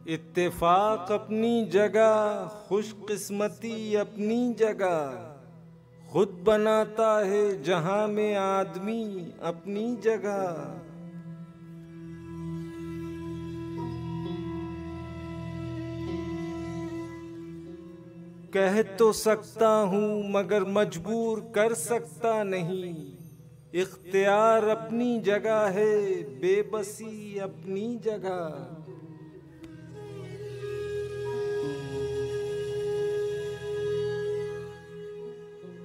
इत्तेफाक अपनी जगह, खुशकिस्मती अपनी जगह, खुद बनाता है जहां में आदमी अपनी जगह। कह तो सकता हूँ मगर मजबूर कर सकता नहीं, इख्तियार अपनी जगह है, बेबसी अपनी जगह।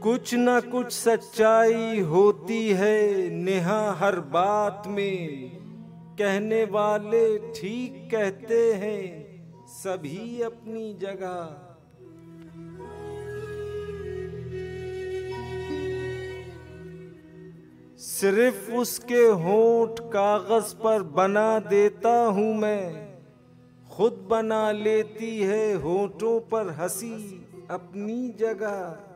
कुछ न कुछ सच्चाई होती है नेहा हर बात में, कहने वाले ठीक कहते हैं सभी अपनी जगह। सिर्फ उसके होंठ कागज पर बना देता हूँ मैं, खुद बना लेती है होंठों पर हंसी अपनी जगह।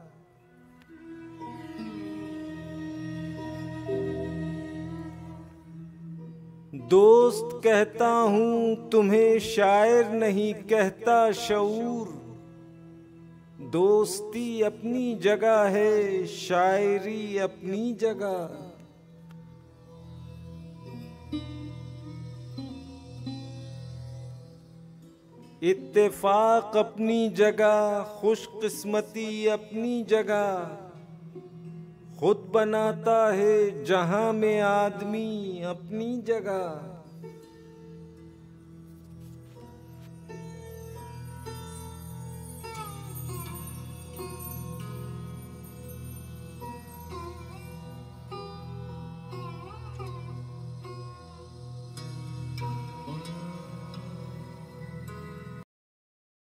दोस्त कहता हूँ तुम्हें, शायर नहीं कहता शऊर। दोस्ती अपनी जगह है, शायरी अपनी जगह। इत्तेफाक अपनी जगह, खुशकिस्मती अपनी जगह, खुद बनाता है जहां में आदमी अपनी जगह।